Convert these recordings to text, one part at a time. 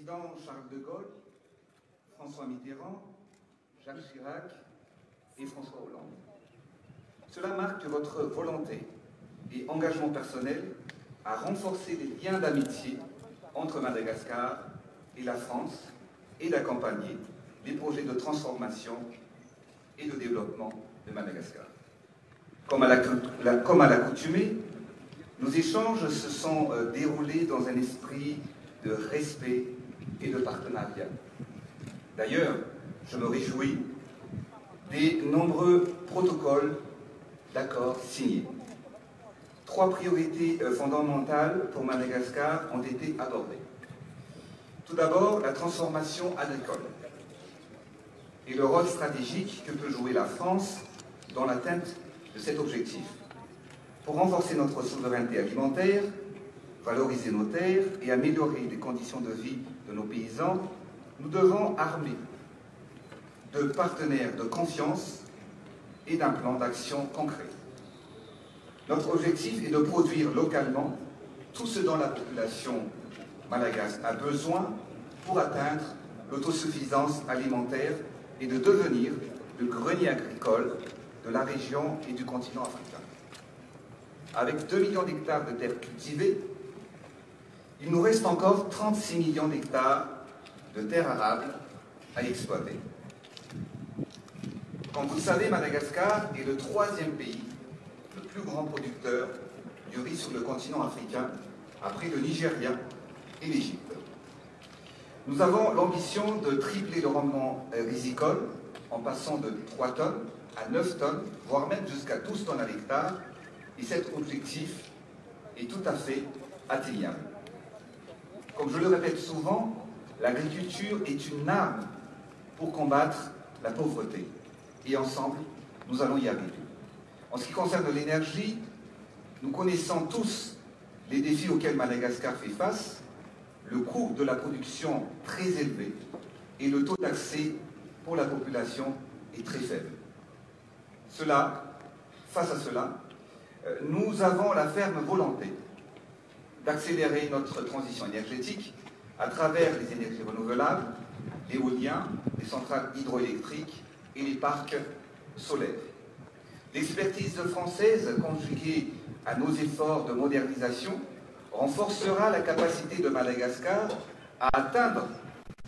présidents Charles de Gaulle, François Mitterrand, Jacques Chirac et François Hollande. Cela marque votre volonté et engagement personnel à renforcer les liens d'amitié entre Madagascar et la France et d'accompagner les projets de transformation et de développement de Madagascar. Comme à l'accoutumée, nos échanges se sont déroulés dans un esprit de respect et de partenariat. D'ailleurs, je me réjouis des nombreux protocoles d'accords signés. 3 priorités fondamentales pour Madagascar ont été abordées. Tout d'abord, la transformation agricole et le rôle stratégique que peut jouer la France dans l'atteinte de cet objectif. Pour renforcer notre souveraineté alimentaire, valoriser nos terres et améliorer les conditions de vie de nos paysans, nous devons armer de partenaires de confiance et d'un plan d'action concret. Notre objectif est de produire localement tout ce dont la population malagasy a besoin pour atteindre l'autosuffisance alimentaire et de devenir le grenier agricole de la région et du continent africain. Avec 2 millions d'hectares de terres cultivées, il nous reste encore 36 millions d'hectares de terres arables à exploiter. Comme vous le savez, Madagascar est le 3e pays le plus grand producteur du riz sur le continent africain, après le Nigeria et l'Égypte. Nous avons l'ambition de tripler le rendement risicole en passant de 3 tonnes à 9 tonnes, voire même jusqu'à 12 tonnes à l'hectare, et cet objectif est tout à fait atteignable. Comme je le répète souvent, l'agriculture est une arme pour combattre la pauvreté. Et ensemble, nous allons y arriver. En ce qui concerne l'énergie, nous connaissons tous les défis auxquels Madagascar fait face, le coût de la production très élevé et le taux d'accès pour la population est très faible. Face à cela, nous avons la ferme volonté d'accélérer notre transition énergétique à travers les énergies renouvelables, l'éolien, les centrales hydroélectriques et les parcs solaires. L'expertise française, conjuguée à nos efforts de modernisation, renforcera la capacité de Madagascar à atteindre,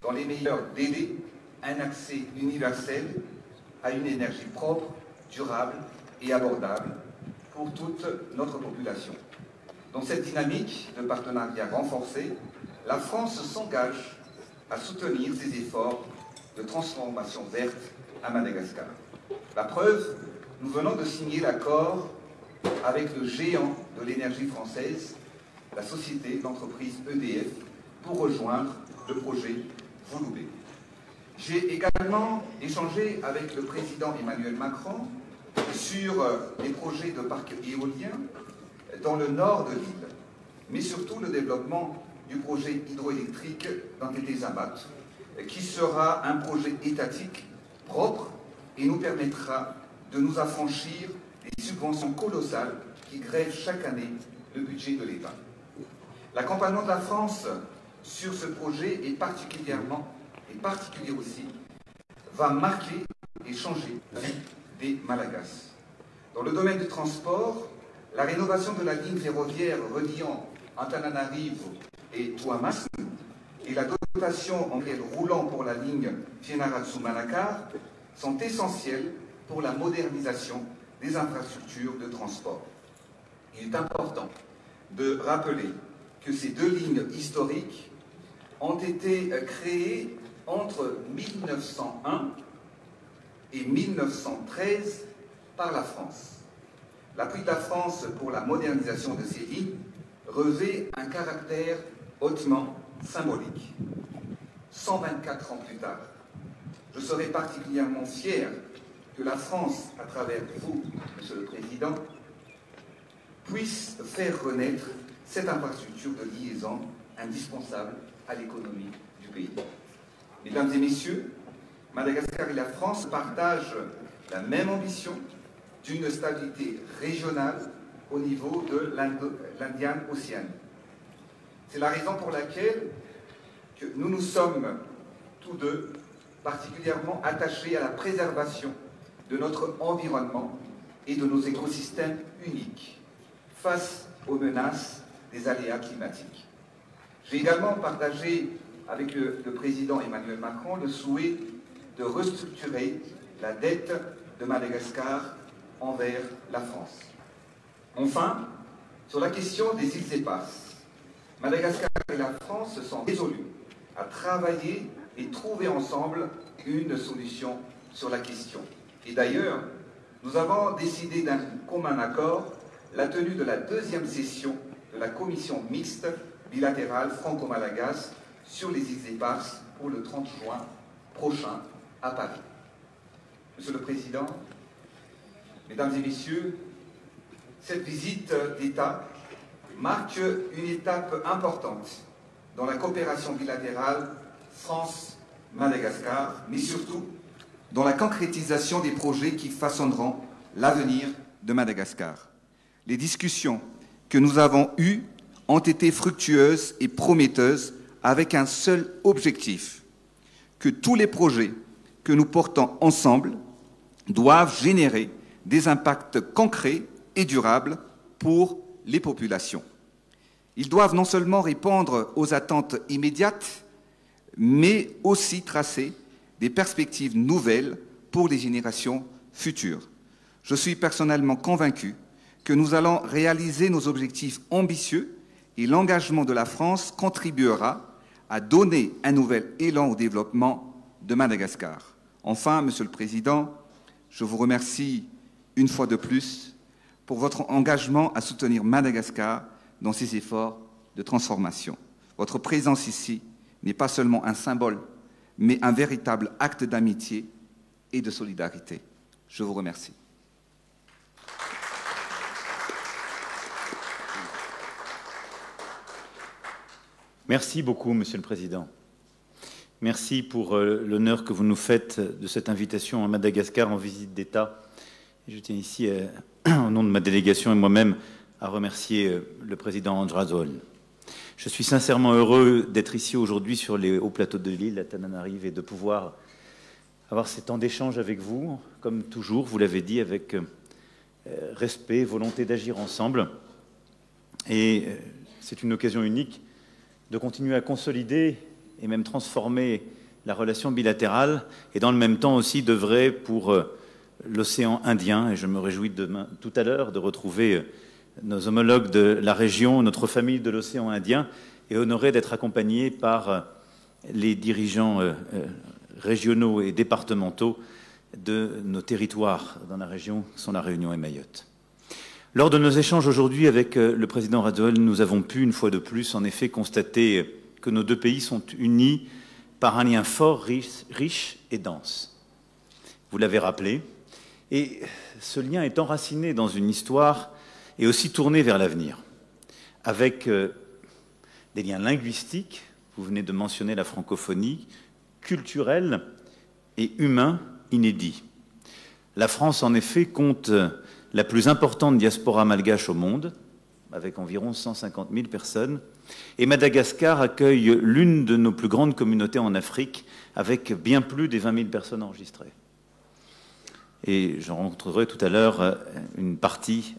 dans les meilleurs délais, un accès universel à une énergie propre, durable et abordable pour toute notre population. Dans cette dynamique de partenariat renforcé, la France s'engage à soutenir ces efforts de transformation verte à Madagascar. La preuve, nous venons de signer l'accord avec le géant de l'énergie française, la société d'entreprise EDF, pour rejoindre le projet Volubé. J'ai également échangé avec le président Emmanuel Macron sur les projets de parcs éoliens dans le nord de l'île, mais surtout le développement du projet hydroélectrique d'Antété-Zabat, qui sera un projet étatique propre et nous permettra de nous affranchir des subventions colossales qui grèvent chaque année le budget de l'État. L'accompagnement de la France sur ce projet est particulier aussi, va marquer et changer la vie des Malagasy. Dans le domaine du transport, la rénovation de la ligne ferroviaire reliant Antananarivo et Tuamas et la dotation en rail roulant pour la ligne Fianarantsoa-Manakar sont essentielles pour la modernisation des infrastructures de transport. Il est important de rappeler que ces 2 lignes historiques ont été créées entre 1901 et 1913 par la France. L'appui de la France pour la modernisation de ces lignes revêt un caractère hautement symbolique. 124 ans plus tard, je serai particulièrement fier que la France, à travers vous, Monsieur le Président, puisse faire renaître cette infrastructure de liaison indispensable à l'économie du pays. Mesdames et Messieurs, Madagascar et la France partagent la même ambition d'une stabilité régionale au niveau de l'Indian Ocean. C'est la raison pour laquelle que nous nous sommes tous deux particulièrement attachés à la préservation de notre environnement et de nos écosystèmes uniques face aux menaces des aléas climatiques. J'ai également partagé avec le président Emmanuel Macron le souhait de restructurer la dette de Madagascar envers la France. Enfin, sur la question des îles éparses, Madagascar et la France se sont résolus à travailler et trouver ensemble une solution sur la question. Et d'ailleurs, nous avons décidé d'un commun accord la tenue de la deuxième session de la commission mixte bilatérale franco-malagasy sur les îles éparses pour le 30 juin prochain à Paris. Monsieur le Président, Mesdames et Messieurs, cette visite d'État marque une étape importante dans la coopération bilatérale France-Madagascar, mais surtout dans la concrétisation des projets qui façonneront l'avenir de Madagascar. Les discussions que nous avons eues ont été fructueuses et prometteuses avec un seul objectif, que tous les projets que nous portons ensemble doivent générer des impacts concrets et durables pour les populations. Ils doivent non seulement répondre aux attentes immédiates, mais aussi tracer des perspectives nouvelles pour les générations futures. Je suis personnellement convaincu que nous allons réaliser nos objectifs ambitieux et l'engagement de la France contribuera à donner un nouvel élan au développement de Madagascar. Enfin, Monsieur le Président, je vous remercie une fois de plus pour votre engagement à soutenir Madagascar dans ses efforts de transformation. Votre présence ici n'est pas seulement un symbole, mais un véritable acte d'amitié et de solidarité. Je vous remercie. Merci beaucoup, Monsieur le Président. Merci pour l'honneur que vous nous faites de cette invitation à Madagascar en visite d'État. Je tiens ici, au nom de ma délégation et moi-même, à remercier le président Andrazol. Je suis sincèrement heureux d'être ici aujourd'hui sur les hauts plateaux de l'île, à Tananarive, et de pouvoir avoir ces temps d'échange avec vous, comme toujours, vous l'avez dit, avec respect, volonté d'agir ensemble. Et c'est une occasion unique de continuer à consolider et même transformer la relation bilatérale, et dans le même temps aussi d'œuvrer pour l'océan Indien. Et je me réjouis demain, tout à l'heure, de retrouver nos homologues de la région, notre famille de l'océan Indien, et honoré d'être accompagné par les dirigeants régionaux et départementaux de nos territoires dans la région, qui sont la Réunion et Mayotte. Lors de nos échanges aujourd'hui avec le président Rajoel, nous avons pu, une fois de plus, en effet, constater que nos deux pays sont unis par un lien fort, riche et dense. Vous l'avez rappelé, et ce lien est enraciné dans une histoire et aussi tourné vers l'avenir, avec des liens linguistiques, vous venez de mentionner la francophonie, culturels et humains inédits. La France, en effet, compte la plus importante diaspora malgache au monde, avec environ 150 000 personnes, et Madagascar accueille l'une de nos plus grandes communautés en Afrique, avec bien plus des 20 000 personnes enregistrées. Et j'en rencontrerai tout à l'heure une partie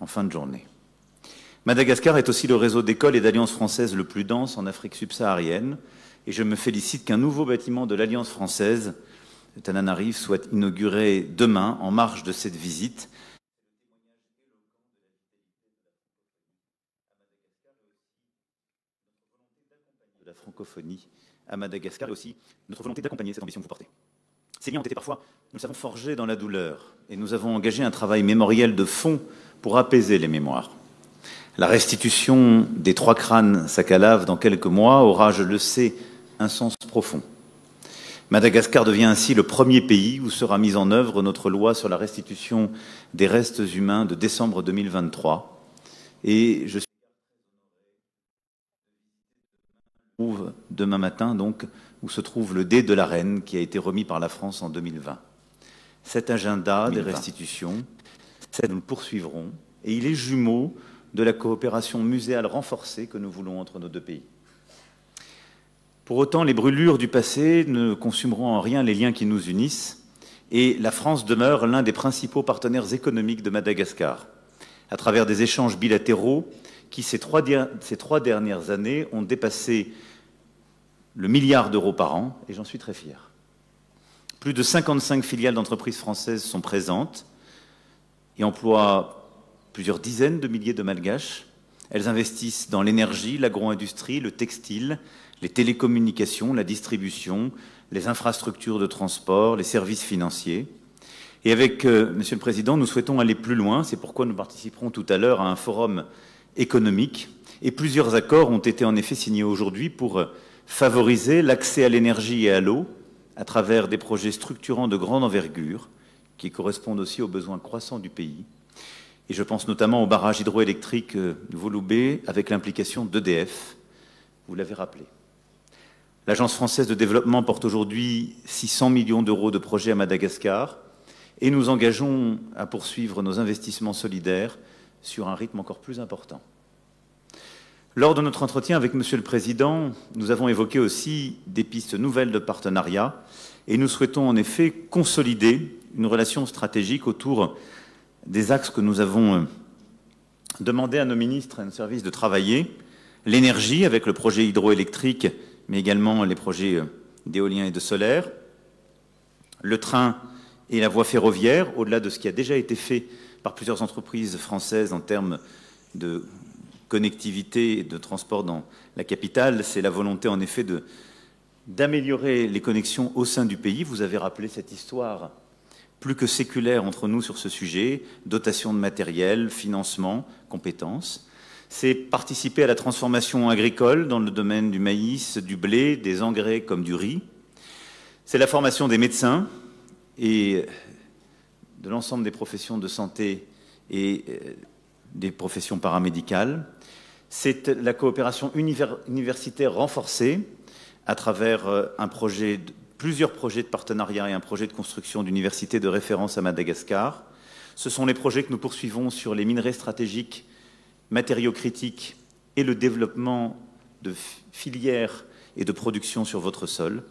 en fin de journée. Madagascar est aussi le réseau d'écoles et d'alliances françaises le plus dense en Afrique subsaharienne, et je me félicite qu'un nouveau bâtiment de l'Alliance française, Tananarive, soit inauguré demain en marge de cette visite. De la francophonie à Madagascar, et aussi notre volonté d'accompagner cette ambition que vous portez. Ces liens ont été parfois, nous le savons, forgés dans la douleur, et nous avons engagé un travail mémoriel de fond pour apaiser les mémoires. La restitution des 3 crânes Sakalav dans quelques mois aura, je le sais, un sens profond. Madagascar devient ainsi le premier pays où sera mise en œuvre notre loi sur la restitution des restes humains de décembre 2023. Et je suis demain matin, donc, où se trouve le dé de la reine qui a été remis par la France en 2020. Cet agenda des restitutions, nous le poursuivrons, et il est jumeau de la coopération muséale renforcée que nous voulons entre nos deux pays. Pour autant, les brûlures du passé ne consumeront en rien les liens qui nous unissent et la France demeure l'un des principaux partenaires économiques de Madagascar, à travers des échanges bilatéraux qui, ces trois dernières années, ont dépassé le milliard d'euros par an, et j'en suis très fier. Plus de 55 filiales d'entreprises françaises sont présentes et emploient plusieurs dizaines de milliers de Malgaches. Elles investissent dans l'énergie, l'agro-industrie, le textile, les télécommunications, la distribution, les infrastructures de transport, les services financiers. Et avec Monsieur le Président, nous souhaitons aller plus loin. C'est pourquoi nous participerons tout à l'heure à un forum économique. Et plusieurs accords ont été en effet signés aujourd'hui pour favoriser l'accès à l'énergie et à l'eau à travers des projets structurants de grande envergure qui correspondent aussi aux besoins croissants du pays. Et je pense notamment au barrage hydroélectrique de Volugbé avec l'implication d'EDF. Vous l'avez rappelé. L'Agence française de développement porte aujourd'hui 600 millions d'euros de projets à Madagascar et nous engageons à poursuivre nos investissements solidaires sur un rythme encore plus important. Lors de notre entretien avec Monsieur le Président, nous avons évoqué aussi des pistes nouvelles de partenariat et nous souhaitons en effet consolider une relation stratégique autour des axes que nous avons demandé à nos ministres et à nos services de travailler, l'énergie avec le projet hydroélectrique, mais également les projets d'éolien et de solaire, le train et la voie ferroviaire, au-delà de ce qui a déjà été fait par plusieurs entreprises françaises en termes de connectivité et de transport dans la capitale. C'est la volonté en effet d'améliorer les connexions au sein du pays. Vous avez rappelé cette histoire plus que séculaire entre nous sur ce sujet, dotation de matériel, financement, compétences. C'est participer à la transformation agricole dans le domaine du maïs, du blé, des engrais comme du riz. C'est la formation des médecins et de l'ensemble des professions de santé et des professions paramédicales. C'est la coopération universitaire renforcée à travers plusieurs projets de partenariat et un projet de construction d'université de référence à Madagascar. Ce sont les projets que nous poursuivons sur les minerais stratégiques, matériaux critiques et le développement de filières et de production sur votre sol.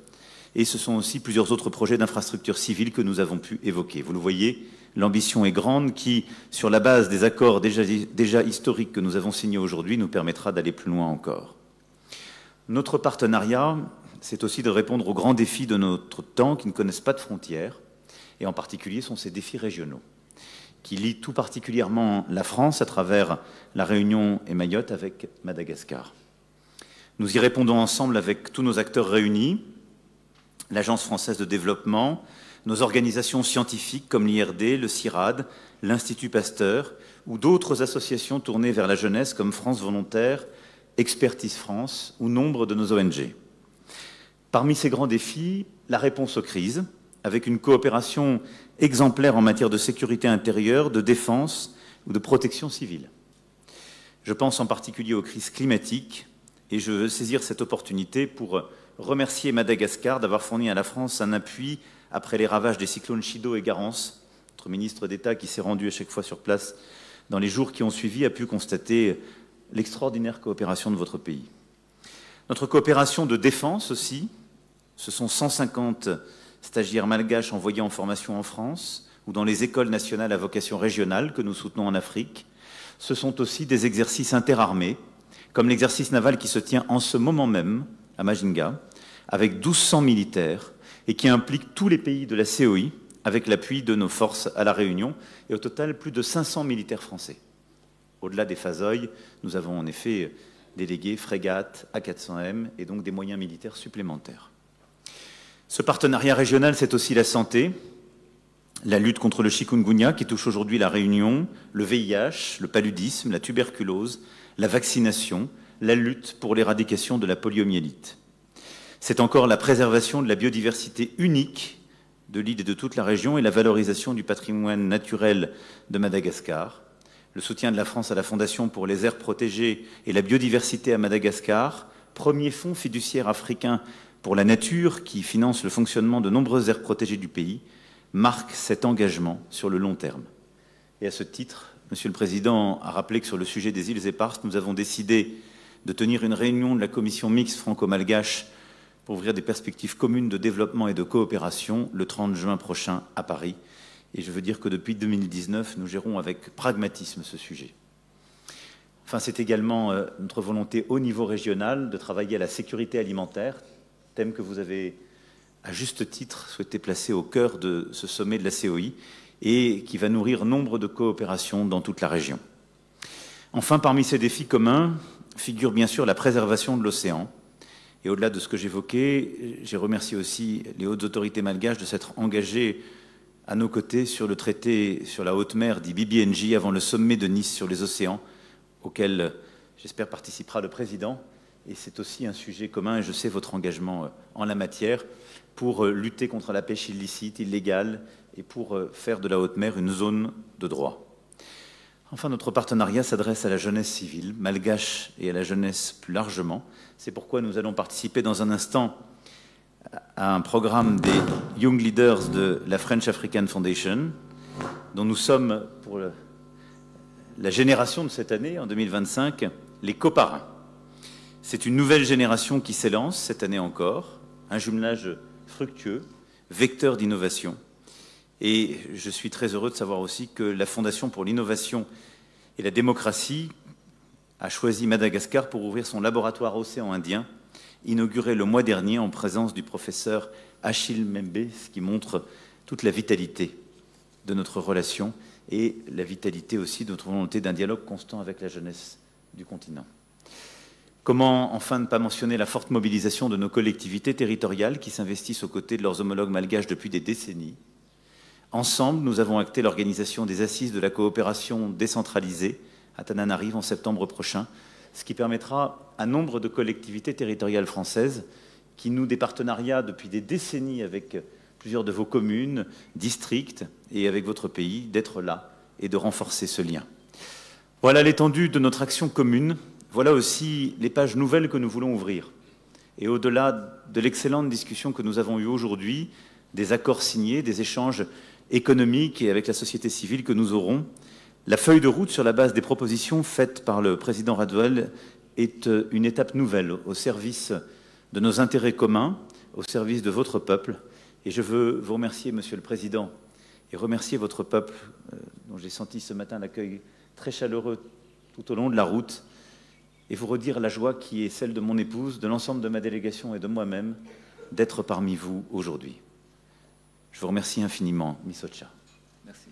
Et ce sont aussi plusieurs autres projets d'infrastructures civiles que nous avons pu évoquer. Vous le voyez, l'ambition est grande qui, sur la base des accords déjà historiques que nous avons signés aujourd'hui, nous permettra d'aller plus loin encore. Notre partenariat, c'est aussi de répondre aux grands défis de notre temps qui ne connaissent pas de frontières, et en particulier sont ces défis régionaux, qui lient tout particulièrement la France à travers la Réunion et Mayotte avec Madagascar. Nous y répondons ensemble avec tous nos acteurs réunis, l'Agence française de développement, nos organisations scientifiques comme l'IRD, le CIRAD, l'Institut Pasteur ou d'autres associations tournées vers la jeunesse comme France Volontaire, Expertise France ou nombre de nos ONG. Parmi ces grands défis, la réponse aux crises, avec une coopération exemplaire en matière de sécurité intérieure, de défense ou de protection civile. Je pense en particulier aux crises climatiques et je veux saisir cette opportunité pour remercier Madagascar d'avoir fourni à la France un appui après les ravages des cyclones Chido et Garance. Notre ministre d'État qui s'est rendu à chaque fois sur place dans les jours qui ont suivi a pu constater l'extraordinaire coopération de votre pays. Notre coopération de défense aussi, ce sont 150 stagiaires malgaches envoyés en formation en France ou dans les écoles nationales à vocation régionale que nous soutenons en Afrique. Ce sont aussi des exercices interarmés, comme l'exercice naval qui se tient en ce moment même à Majinga, avec 1200 militaires et qui implique tous les pays de la COI, avec l'appui de nos forces à La Réunion, et au total plus de 500 militaires français. Au-delà des Fazoï, nous avons en effet délégué frégates, A400M et donc des moyens militaires supplémentaires. Ce partenariat régional, c'est aussi la santé, la lutte contre le chikungunya qui touche aujourd'hui la Réunion, le VIH, le paludisme, la tuberculose, la vaccination, la lutte pour l'éradication de la poliomyélite. C'est encore la préservation de la biodiversité unique de l'île et de toute la région et la valorisation du patrimoine naturel de Madagascar, le soutien de la France à la Fondation pour les aires protégées et la biodiversité à Madagascar, premier fonds fiduciaire africain pour la nature qui finance le fonctionnement de nombreuses aires protégées du pays, marque cet engagement sur le long terme. Et à ce titre, Monsieur le Président a rappelé que sur le sujet des îles éparses, nous avons décidé de tenir une réunion de la commission mixte franco-malgache pour ouvrir des perspectives communes de développement et de coopération le 30 juin prochain à Paris. Et je veux dire que depuis 2019, nous gérons avec pragmatisme ce sujet. Enfin, c'est également notre volonté au niveau régional de travailler à la sécurité alimentaire, thème que vous avez à juste titre souhaité placer au cœur de ce sommet de la COI et qui va nourrir nombre de coopérations dans toute la région. Enfin, parmi ces défis communs figure bien sûr la préservation de l'océan. Et au-delà de ce que j'évoquais, j'ai remercié aussi les hautes autorités malgaches de s'être engagées à nos côtés sur le traité sur la haute mer dit BBNJ avant le sommet de Nice sur les océans, auquel j'espère participera le président. Et c'est aussi un sujet commun, et je sais votre engagement en la matière, pour lutter contre la pêche illicite, illégale, et pour faire de la haute mer une zone de droit. Enfin, notre partenariat s'adresse à la jeunesse civile, malgache, et à la jeunesse plus largement. C'est pourquoi nous allons participer dans un instant à un programme des Young Leaders de la French African Foundation, dont nous sommes, pour la génération de cette année, en 2025, les coparrains. C'est une nouvelle génération qui s'élance, cette année encore, un jumelage fructueux, vecteur d'innovation. Et je suis très heureux de savoir aussi que la Fondation pour l'innovation et la démocratie a choisi Madagascar pour ouvrir son laboratoire océan Indien, inauguré le mois dernier en présence du professeur Achille Membe, ce qui montre toute la vitalité de notre relation et la vitalité aussi de notre volonté d'un dialogue constant avec la jeunesse du continent. Comment enfin ne pas mentionner la forte mobilisation de nos collectivités territoriales qui s'investissent aux côtés de leurs homologues malgaches depuis des décennies. Ensemble, nous avons acté l'organisation des assises de la coopération décentralisée à Tananarive en septembre prochain, ce qui permettra à nombre de collectivités territoriales françaises qui nouent des partenariats depuis des décennies avec plusieurs de vos communes, districts et avec votre pays, d'être là et de renforcer ce lien. Voilà l'étendue de notre action commune. Voilà aussi les pages nouvelles que nous voulons ouvrir. Et au-delà de l'excellente discussion que nous avons eue aujourd'hui, des accords signés, des échanges économiques et avec la société civile que nous aurons, la feuille de route sur la base des propositions faites par le président Raduel est une étape nouvelle au service de nos intérêts communs, au service de votre peuple. Et je veux vous remercier, Monsieur le Président, et remercier votre peuple, dont j'ai senti ce matin l'accueil très chaleureux tout au long de la route, et vous redire la joie qui est celle de mon épouse, de l'ensemble de ma délégation et de moi-même d'être parmi vous aujourd'hui. Je vous remercie infiniment, Miss Ocha. Merci.